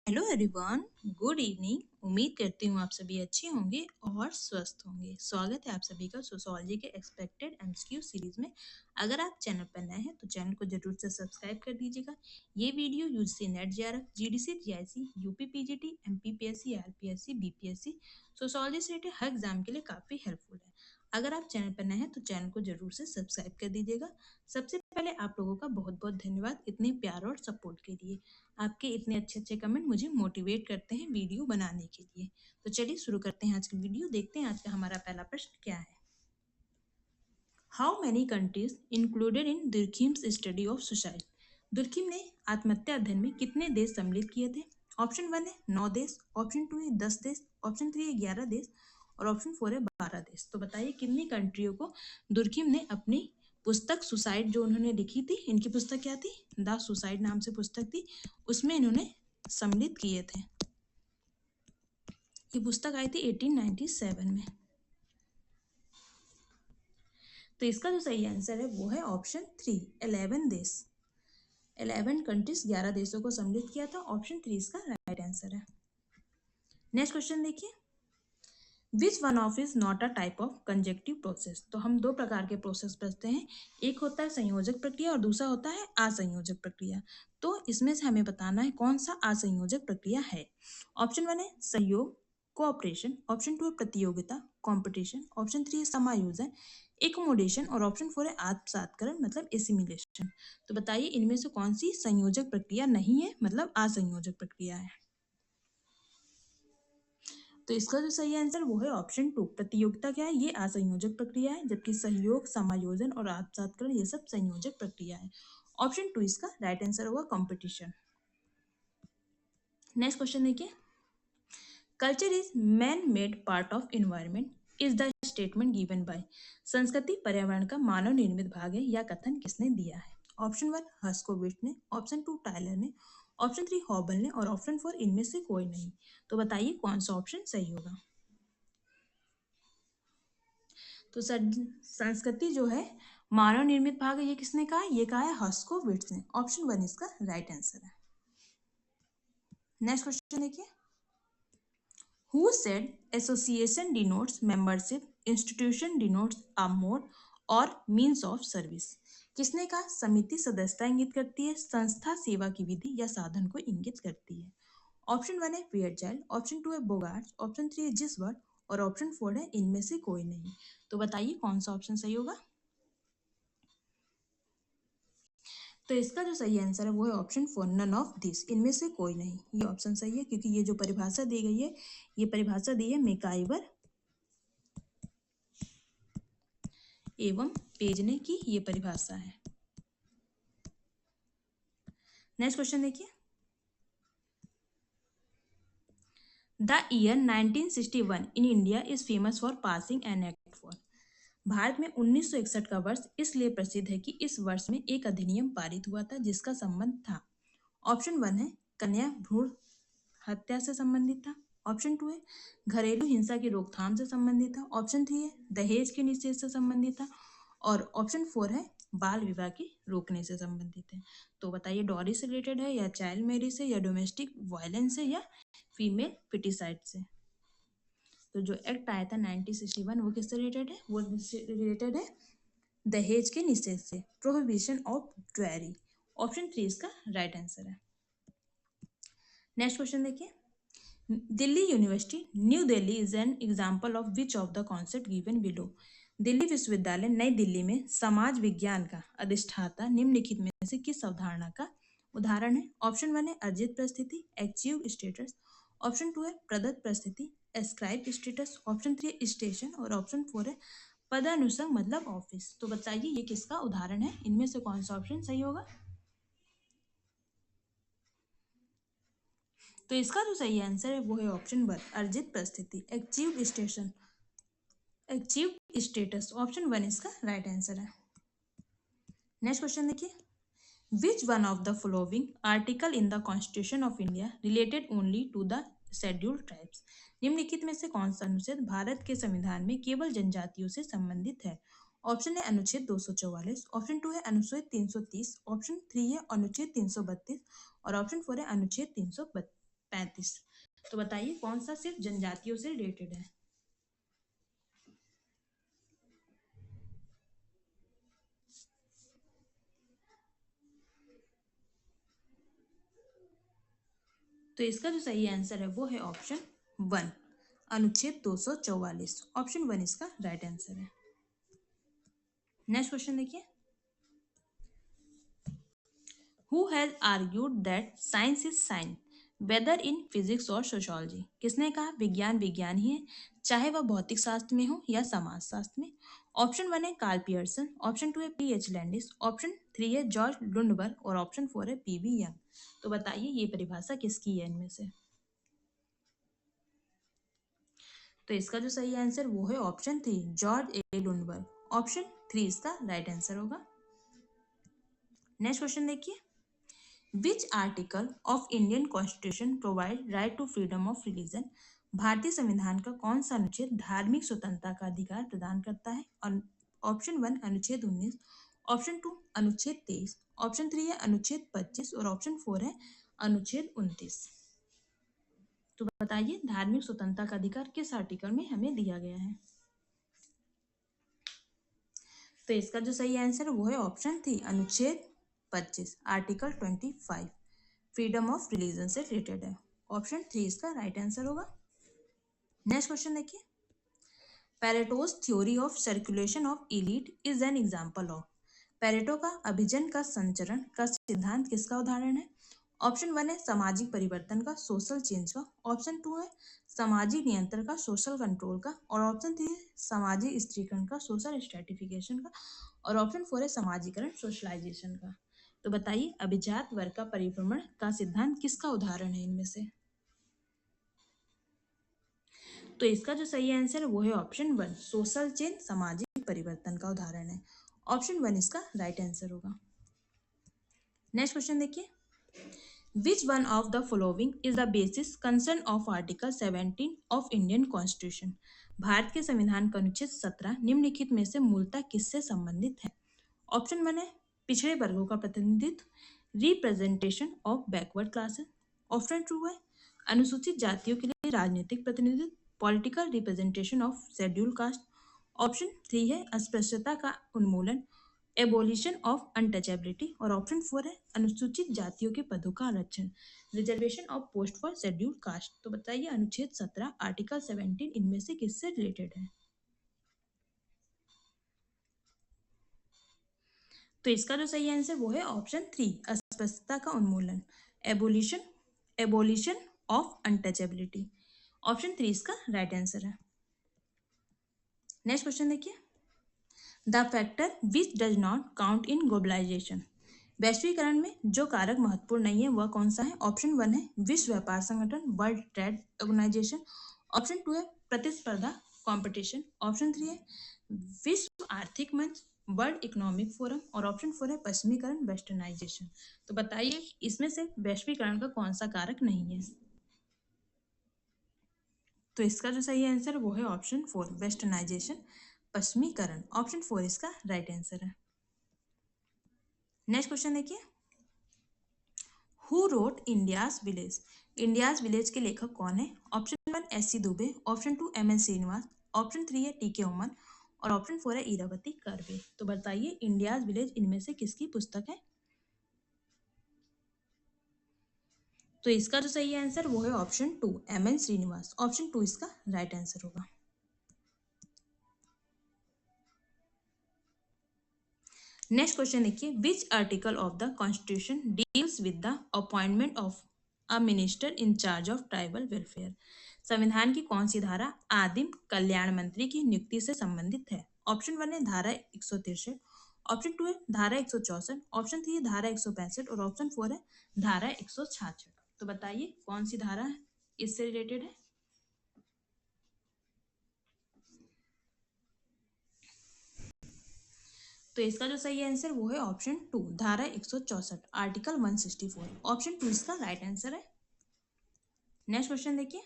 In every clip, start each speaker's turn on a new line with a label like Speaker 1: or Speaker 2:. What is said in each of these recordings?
Speaker 1: Hello everyone, good evening. उम्मीद करती हूँ आप सभी अच्छे होंगे और स्वस्थ होंगे। स्वागत है आप सभी का सोशोलॉजी के एक्सपेक्टेड एमसीक्यू सीरीज में। अगर आप चैनल पर नए हैं तो चैनल को जरूर से सब्सक्राइब कर दीजिएगा। ये video UGC net JRF, GDC, GIC, UP PGT, MPPSC, RPSC, BPSC, sociology से रिलेटेड हर एग्जाम के लिए काफी हेल्पफुल है। अगर आप चैनल पर नए हैं तो चैनल को जरूर से सब्सक्राइब कर दीजिएगा। सबसे पहले आप लोगों का बहुत बहुत धन्यवाद इतने प्यार और सपोर्ट के लिए। आपके इतने अच्छे अच्छे कमेंट मुझे मोटिवेट करते हैं वीडियो बनाने के लिए। तो चलिए शुरू करते हैं आज की वीडियो। देखते हैं आज का हमारा पहला प्रश्न क्या है। How many countries included in Durkheim's study of suicide. Durkheim ने आत्महत्या अध्ययन में कितने देश सम्मिलित किए थे? ऑप्शन 1 है 9 देश, ऑप्शन 2 है 10 देश, ऑप्शन 3 है 11 देश और ऑप्शन 4 है 12 देश। तो बताइए कितनी कंट्रियों को दुर्खिम ने अपनी पुस्तक सुसाइड जो उन्होंने लिखी थी, इनकी पुस्तक क्या थी? द सुसाइड नाम से पुस्तक थी, उसमें इन्होंने सम्मिलित किए थे। ये पुस्तक आई थी 1897 में। तो इसका जो सही आंसर है वो है ऑप्शन 3, 11 देश। 11 कंट्रीज, 11 देशों को सम्मिलित किया था। ऑप्शन 3 इसका राइट आंसर है। नेक्स्ट क्वेश्चन देखिए, which one of is not a type of conjunctive process. तो हम दो प्रकार के प्रोसेस पढ़ते हैं, एक होता है संयोजक प्रक्रिया और दूसरा होता है असंयोजक प्रक्रिया। तो इसमें से हमें बताना है कौन सा असंयोजक प्रक्रिया है। ऑप्शन 1 है सहयोग, कोऑपरेशन, ऑप्शन 2 है प्रतियोगिता, कंपटीशन, ऑप्शन 3 है समायोजन, एकोमोडेशन और ऑप्शन 4 है आत्मसात्करण मतलब एसिमिलेशन। तो बताइए इनमें से कौन सी संयोजक प्रक्रिया नहीं है, मतलब असंयोजक प्रक्रिया है। तो इसका जो सही आंसर वो है ऑप्शन 2, प्रतियोगिता क्या है, ये असंयोजक प्रक्रिया है, जबकि सहयोग, समायोजन और आत्मसात्करण ये सब संयोजक प्रक्रिया है। ऑप्शन 2 इसका राइट आंसर होगा कंपटीशन। नेक्स्ट क्वेश्चन देखिए, culture is man made part of environment is the statement given by. संस्कृति पर्यावरण का मानव निर्मित भाग है, यह कथन किसने दिया है? ऑप्शन 1 हर्स्कोविट्ज ने, ऑप्शन 2 टायलर ने, ऑप्शन 3 हॉबल ने और ऑप्शन 4 इनमें से कोई नहीं। तो बताइए कौन सा ऑप्शन सही होगा। तो संस्कृति जो है मानव निर्मित भाग है, ये किसने कहा है? ये कहा है हर्स्कोविट्ज ने। ऑप्शन 1 इसका राइट आंसर है। नेक्स्ट क्वेश्चन देखिए, who said association denotes membership, institution denotes a mode और मीन्स ऑफ सर्विस। किसने कहा समिति सदस्यता इंगित करती है, संस्था सेवा की विधि या साधन को इंगित करती है? ऑप्शन 1 है पियरचाइल्ड, ऑप्शन 2 है बोगार्ट, ऑप्शन 3 है जिसबर्ट और ऑप्शन 4 है इनमें से कोई नहीं। तो बताइए कौन सा ऑप्शन सही होगा। तो इसका जो सही आंसर है वो है ऑप्शन 4, नन ऑफ दिस, इनमें से कोई नहीं। ये ऑप्शन सही है क्योंकि ये जो परिभाषा दी गई है, ये परिभाषा दी है मैकाइवर एवं पेज ने की, ये परिभाषा है। नेक्स्ट क्वेश्चन देखिए, the year 1961 in India is famous for passing an act for. Bharat में 1961 का वर्ष इसलिए प्रसिद्ध है कि इस वर्ष में एक अधिनियम पारित हुआ था जिसका संबंध था। ऑप्शन 1 है कन्या भ्रूण हत्या से संबंधित था, ऑप्शन 2 है घरेलू हिंसा की रोकथाम से संबंधित था, ऑप्शन 3 है दहेज के निषेध से संबंधित था और ऑप्शन 4 है बाल विवाह की रोकने से संबंधित है। तो बताइए डॉरी से रिलेटेड है या चाइल्ड मैरिज से या डोमेस्टिक वायलेंस से या फीमेल फिटिसाइड से। तो जो एक्ट आया था 1961 वो किससे रिलेटेड है? वो रिलेटेड है दहेज के निषेध से, प्रोहिबिशन ऑफ ड्वेरी। ऑप्शन 3 इसका राइट आंसर है। नेक्स्ट क्वेश्चन देखिए, Delhi university new Delhi is an example of which of the concept given below. Delhi विश्वविद्यालय नई दिल्ली में समाज विज्ञान का अधिष्ठाता निम्नलिखित में से किस अवधारणा का उदाहरण है? ऑप्शन 1 है अर्जित परिस्थिति, अचीव स्टेटस, ऑप्शन 2 है प्रदत्त परिस्थिति, एस्क्राइब स्टेटस, ऑप्शन 3 है स्टेशन और ऑप्शन 4 है पदानुसंग मतलब ऑफिस। तो बताइए ये किसका उदाहरण है, इनमें से कौन सा ऑप्शन सही होगा। तो इसका जो सही आंसर है वो है ऑप्शन 1 अर्जित परिस्थिति, achieve station, achieve status. Option 1 इसका राइट आंसर है। नेक्स्ट क्वेश्चन देखिए, which one of the following article in the constitution of India related only to the scheduled tribes. निम्नलिखित में से कौन सा अनुच्छेद भारत के संविधान में केवल जनजातियों से संबंधित है? ऑप्शन है अनुच्छेद 244, ऑप्शन 2 है अनुच्छेद 330, ऑप्शन 3 है अनुच्छेद 332 और ऑप्शन 4 है अनुच्छेद 335। 35। तो बताइए कौन सा सिर्फ जनजातियों से रिलेटेड है। तो इसका जो सही आंसर है वो है ऑप्शन 1, अनुच्छेद 244। ऑप्शन 1 इसका राइट आंसर है। नेक्स्ट क्वेश्चन देखिए, who has argued that science is science whether in physics और सोशोलॉजी। किसने कहा विज्ञान विज्ञान ही है, चाहे वह भौतिक शास्त्र में हो या समाज शास्त्र में। ऑप्शन 1 है कार्ल पियर्सन, ऑप्शन 2 है P.H. लैंडिस, ऑप्शन 3 है जॉर्ज लुंडबर्ग और ऑप्शन 4 है P.V. यंग। तो बताइए ये परिभाषा किसकी है इनमें से। तो इसका जो सही आंसर वो है option 3, George A Lundberg. Option 3 इसका राइट आंसर होगा। नेक्स्ट क्वेश्चन देखिए, which article of Indian constitution provide right to freedom of religion. भारतीय संविधान का कौन सा अनुच्छेद धार्मिक स्वतंत्रता का अधिकार प्रदान करता है। और ऑप्शन 1 अनुच्छेद 19, ऑप्शन 2 अनुच्छेद 23, ऑप्शन 3 है अनुच्छेद 25 और ऑप्शन 4 है अनुच्छेद 29। तो बताइए धार्मिक स्वतंत्रता का अधिकार किस आर्टिकल में हमें दिया गया है। तो इसका जो सही आंसर है वो है ऑप्शन 3, अनुच्छेद 25, आर्टिकल 25 फ्रीडम ऑफ रिलीजन से रिलेटेड है। ऑप्शन 3 इसका राइट आंसर होगा। नेक्स्ट क्वेश्चन देखिए, Pareto's theory of circulation of elite is an example of. Pareto का अभिजन का संचरण का सिद्धांत किसका उदाहरण है। ऑप्शन 1 है सामाजिक परिवर्तन का, सोशल चेंज का, ऑप्शन 2 है सामाजिक नियंत्रण का, सोशल कंट्रोल का, और ऑप्शन 3 है सामाजिक स्त्रीकरण का, सोशल स्ट्रेटिफिकेशन का, और ऑप्शन 4 है समाजीकरण, सोशलाइजेशन का। तो बताइए अभिजात वर्ग का परिभ्रमण का सिद्धांत किसका उदाहरण है इनमें से। तो इसका जो सही आंसर है वो है ऑप्शन 1, सोशल चेंज सामाजिक परिवर्तन का उदाहरण है। ऑप्शन 1 इसका राइट आंसर होगा। नेक्स्ट क्वेश्चन देखिए, which one of the following is the basis concern of article 17 of Indian constitution. Bharat के संविधान का अनुच्छेद 17 निम्नलिखित में से मूलतः किससे संबंधित है। ऑप्शन 1 है पिछड़े वर्गों का प्रतिनिधित्व, representation of backward classes, option 2 है अनुसूचित जातियों के लिए राजनीतिक प्रतिनिधित्व, political representation of schedule caste, option 3 है अस्पृश्यता का उन्मूलन, एबोलिशन ऑफ अनटचेबिलिटी, और ऑप्शन 4 है अनुसूचित जातियों के पदों का आरक्षण, reservation of post for schedule caste. तो बताइए अनुच्छेद 17 आर्टिकल 17 इनमें से किससे रिलेटेड है। तो इसका जो सही आंसर वो है ऑप्शन 3, अस्पृश्यता का उन्मूलन, abolition abolition of untouchability. Option 3 इसका राइट आंसर है। नेक्स्ट क्वेश्चन देखिए, the factor which does not count in globalisation. वैश्वीकरण में जो कारक महत्वपूर्ण नहीं है वह कौन सा है। ऑप्शन 1 है विश्व व्यापार संगठन, वर्ल्ड ट्रेड ऑर्गेनाइजेशन, ऑप्शन 2 है प्रतिस्पर्धा कंपटीशन, ऑप्शन 3 है विश्व आर्थिक मंच, वर्ल्ड इकोनॉमिक फोरम, और ऑप्शन 4 है पश्चिमीकरण वेस्टर्नाइजेशन। तो बताइए इसमें से वैश्वीकरण का कौन सा कारक नहीं है। तो इसका जो सही आंसर वो है ऑप्शन 4, वेस्टर्नाइजेशन, पश्चिमीकरण। ऑप्शन 4 इसका राइट आंसर है। नेक्स्ट क्वेश्चन देखिए, who wrote India's village. India's village के लेखक कौन है। Option 1 S C Dube, option 2 M N Srinivas, option 3 है टी के उमन, और ऑप्शन 4 है इरावती कर्वे। तो बताइए इंडियाज विलेज इनमें से किसकी पुस्तक है। तो इसका जो सही आंसर वो है option 2 M N Srinivas. Option 2 इसका राइट आंसर होगा। नेक्स्ट क्वेश्चन देखिए, which article of the constitution deals with the appointment of a minister in charge of tribal welfare. संविधान की कौन सी धारा आदिम कल्याण मंत्री की नियुक्ति से संबंधित है। ऑप्शन 1 है धारा 163, ऑप्शन 2 है धारा 164, ऑप्शन 3 है धारा 165 और ऑप्शन 4 है धारा 166। तो बताइए कौन सी धारा इससे रिलेटेड है। तो इसका जो सही आंसर वो है ऑप्शन 2, धारा 164, आर्टिकल 164। ऑप्शन 2 इसका राइट आंसर है। नेक्स्ट क्वेश्चन देखिए,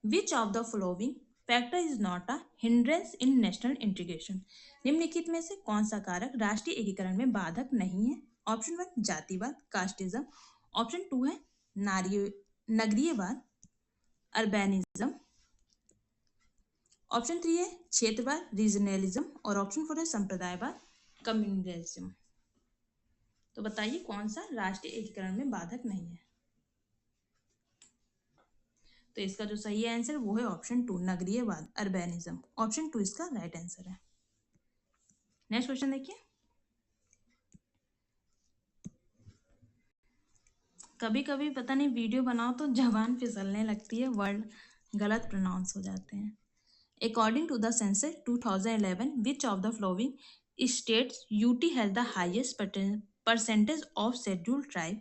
Speaker 1: which of the following factor is not a hindrance in national integration. निम्नलिखित में से कौन सा कारक राष्ट्रीय एकीकरण में बाधक नहीं है। ऑप्शन 1 जातिवाद, कास्टिज्म, ऑप्शन 2 है नारी नगरीयवाद, अर्बेनिज्म। ऑप्शन 3 है क्षेत्रवाद, रीजनलिज्म। और ऑप्शन 4 है संप्रदायवाद, कम्युनलिज्म। तो बताइए कौन सा राष्ट्रीय एकीकरण में बाधक नहीं है। तो इसका जो सही आंसर वो है ऑप्शन 2, नगरीयवाद, अर्बेनिज्म। ऑप्शन 2 इसका राइट आंसर है। नेक्स्ट क्वेश्चन देखिए। कभी कभी पता नहीं वीडियो बनाओ तो जबान फिसलने लगती है, वर्ड गलत प्रोनाउंस हो जाते हैं। According to the census 2011, which of the following states UT has the highest percentage of scheduled tribe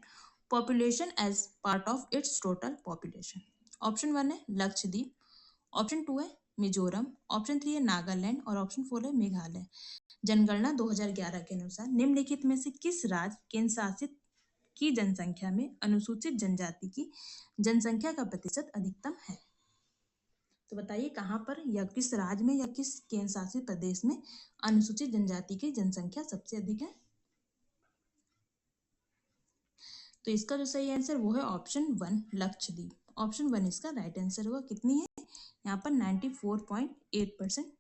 Speaker 1: population as part of its total population? Option 1 है लक्षद्वीप, ऑप्शन 2 है मिजोरम, ऑप्शन 3 है नागालैंड और ऑप्शन 4 है मेघालय। जनगणना 2011 के अनुसार निम्नलिखित में से किस राज्य केंद्र शासित की जनसंख्या में अनुसूचित जनजाति की जनसंख्या का प्रतिशत अधिकतम है? तो बताइए कहाँ पर या किस राज्य में या किस केंद्र शासित प्रदेश में अनुसूचित जनजाति की जनसंख्या सबसे अधिक है? तो इसका जो सही आंसर वो है ऑप्शन 1, लक्षद्वीप। ऑप्शन 1 इसका राइट आंसर होगा। कितनी है यहाँ पर? 94.8%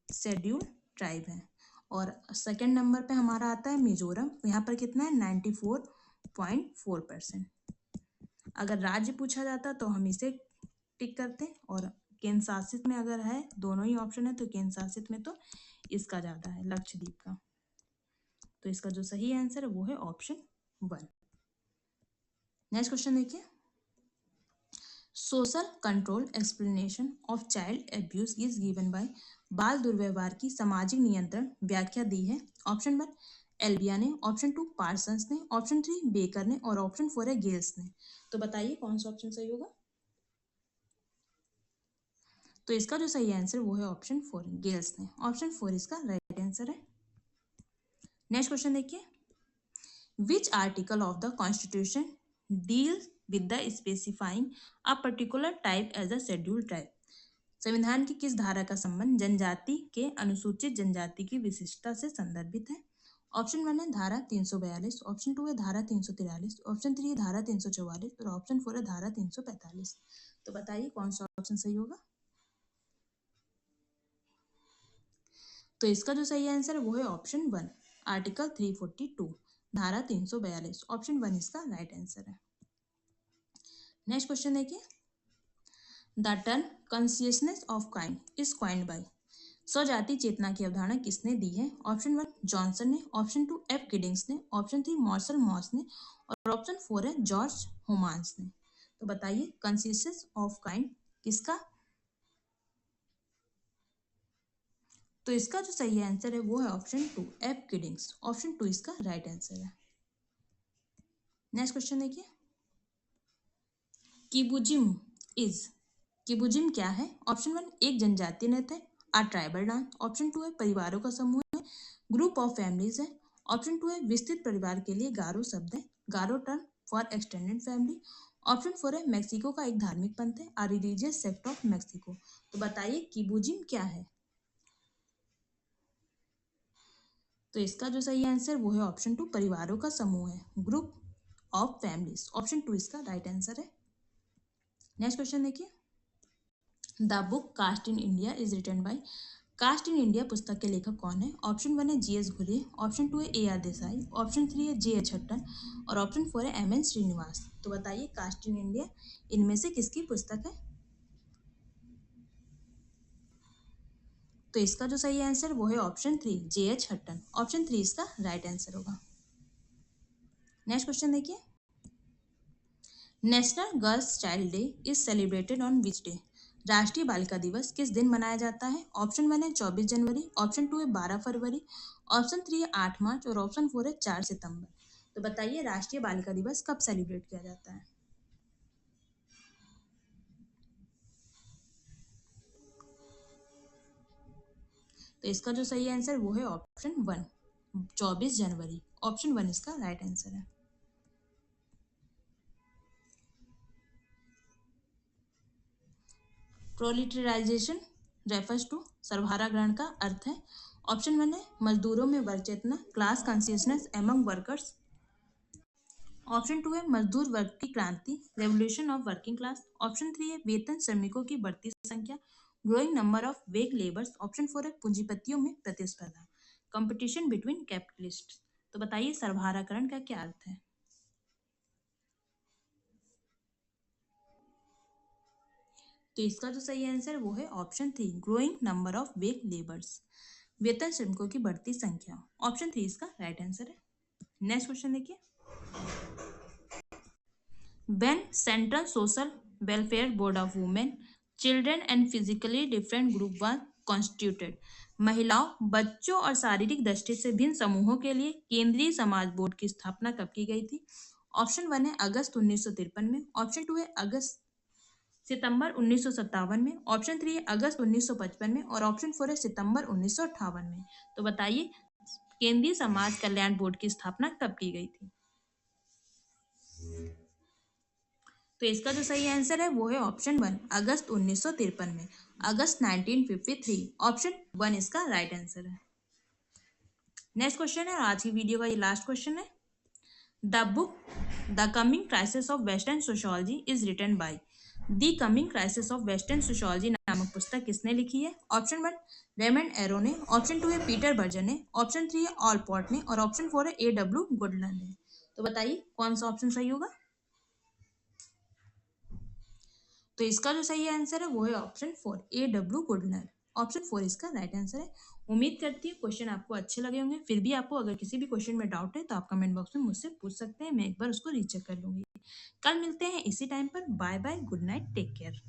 Speaker 1: शेड्यूल्ड ट्राइब है। और सेकंड नंबर पे हमारा आता है मिजोरम, यहाँ पर कितना है? 94.4%। अगर राज्य पूछा जाता तो हम इसे टिक करते हैं, और केंद्र शासित में अगर है, दोनों ही ऑप्शन है, तो केंद्र शासित में तो इसका ज्यादा है, लक्षद्वीप का। तो इसका जो सही आंसर है वो है ऑप्शन 1। नेक्स्ट क्वेश्चन देखिए। Social control explanation of child abuse is given by, बाल दुर्व्यवहार की सामाजिक नियंत्रण व्याख्या दी है। ऑप्शन 1 एल्बिया ने, ऑप्शन 2 पार्सन्स ने, ऑप्शन 3 बेकर ने और ऑप्शन 4 है गेल्स ने। तो बताइए कौन सा ऑप्शन सही होगा। तो इसका जो सही आंसर वो है ऑप्शन 4, गेल्स ने। ऑप्शन 4 इसका राइट आंसर है। नेक्स्ट क्वेश्चन देखिए। Which article of the constitution deal with the specifying a particular type as a scheduled tribe? संविधान की किस धारा का संबंध जनजाति के अनुसूचित जनजाति की विशिष्टता से संदर्भित है? ऑप्शन 1 है धारा 342, ऑप्शन 2 है धारा 343, ऑप्शन 3 है धारा 344 और ऑप्शन 4 है धारा 345। तो बताइए कौन सा ऑप्शन सही होगा। तो इसका जो सही आंसर है वो है ऑप्शन 1, आर्टिकल 342, धारा 342। ऑप्शन 1 इसका राइट आंसर है। नेक्स्ट क्वेश्चन देखिए। The term consciousness of kind is coined by, स्वजाति चेतना की अवधारणा किसने दी है? ऑप्शन 1 जॉनसन ने, ऑप्शन 2 एफ गिडिंग्स ने, ऑप्शन 3 मार्शल मॉस ने और ऑप्शन 4 है जॉर्ज हुमान्स ने। तो बताइए कॉन्शियसनेस ऑफ काइंड किसका? तो इसका जो सही आंसर है वो है ऑप्शन 2, एफ गिडिंग्स। ऑप्शन 2 इसका राइट आंसर है। नेक्स्ट क्वेश्चन देखिए। किबुजिम इज, किबुजिम क्या है? ऑप्शन 1 एक जनजातीय नृत्य है, आ ट्राइबल डांस। ऑप्शन 2 है परिवारों का समूह है, ग्रुप ऑफ फैमिलीज है। ऑप्शन 2 है विस्तृत परिवार के लिए गारो शब्द है, Garo term for extended family. Option 4 है मेक्सिको का एक धार्मिक पंथ है, a religious sect of Mexico. तो बताइए किबुजिम क्या है? तो इसका जो सही आंसर वो है ऑप्शन 2, परिवारों का समूह है, ग्रुप ऑफ फैमिलीज। ऑप्शन 2 इसका राइट आंसर है। नेक्स्ट क्वेश्चन देखिए। The book caste in India is written by, caste in India पुस्तक के लेखक कौन है? ऑप्शन 1 है जीएस घुले, ऑप्शन 2 है ए आर देसाई, ऑप्शन 3 है जे एच हट्टन और ऑप्शन 4 है एम एन श्रीनिवास। तो बताइए कास्ट इन इंडिया इनमें से किसकी पुस्तक है? तो इसका जो सही आंसर वो है ऑप्शन 3, जे एच हट्टन। ऑप्शन 3 इसका राइट आंसर होगा। नेक्स्ट क्वेश्चन देखिए। National girls child day is celebrated on which day, राष्ट्रीय बालिका दिवस किस दिन मनाया जाता है? ऑप्शन 1 है 24 जनवरी, ऑप्शन 2 है 12 फरवरी, ऑप्शन 3 है 8 मार्च और ऑप्शन 4 है 4 सितंबर। तो बताइए राष्ट्रीय बालिका दिवस कब सेलिब्रेट किया जाता है? तो इसका जो सही आंसर वो है ऑप्शन 1, 24 जनवरी। ऑप्शन 1 इसका राइट आंसर है। प्रोलिटराइजेशन रेफर्स टू, सर्वहारा ग्रहण का अर्थ है। ऑप्शन 1 है मजदूरों में वर्ग चेतना, class consciousness among workers. Option 2 है मजदूर वर्ग की क्रांति, revolution of working class. Option 3 है वेतन श्रमिकों की बढ़ती संख्या, growing number of wage labours. Option 4 है पूंजीपतियों में प्रतिस्पर्धा, कंपटीशन बिटवीन कैपिटलिस्ट। तो बताइए सर्वहाराकरण का क्या अर्थ है? तो इसका जो सही आंसर है वो है option 3, growing number of wage labours, वेतन श्रमिकों की बढ़ती संख्या। ऑप्शन 3 इसका राइट आंसर है। नेक्स्ट क्वेश्चन देखिए, when Central Social Welfare Board of Women, Children and Physically Different Group was constituted, महिलाओं, बच्चों और शारीरिक दृष्टि से भिन्न समूहों के लिए केंद्रीय समाज बोर्ड की स्थापना कब की गई थी? ऑप्शन 1 है अगस्त 1953 में। ऑप्शन 2 है अगस्त सितंबर 1957 में। ऑप्शन 3 है अगस्त 1955 में और ऑप्शन 4 है सितंबर 1958 में। तो बताइए केंद्रीय समाज कल्याण बोर्ड की स्थापना कब की गई थी? तो इसका जो सही आंसर है वो है ऑप्शन 1, अगस्त 1953 में, अगस्त 1953। ऑप्शन 1 इसका राइट आंसर है। नेक्स्ट क्वेश्चन है और आज की वीडियो का ये लास्ट क्वेश्चन है, the book the coming crisis of western sociology is written by, the coming crisis of western sociology नामक पुस्तक किसने लिखी है? ऑप्शन 1 रेमंड एरो ने, ऑप्शन 2 है पीटर बर्जन ने, ऑप्शन 3 है ऑलपॉट ने और ऑप्शन 4 है A.W. गुडलर ने। तो बताइए कौन सा ऑप्शन सही होगा? तो इसका जो सही आंसर है वो है ऑप्शन 4, A.W. गुडनर। ऑप्शन 4 इसका राइट आंसर है। उम्मीद करती हूँ क्वेश्चन आपको अच्छे लगे होंगे। फिर भी आपको अगर किसी भी क्वेश्चन में डाउट है तो आप कमेंट बॉक्स में मुझसे पूछ सकते हैं, मैं एक बार उसको रीचेक कर लूंगी। कल मिलते हैं इसी टाइम पर। Bye bye, good night, take care.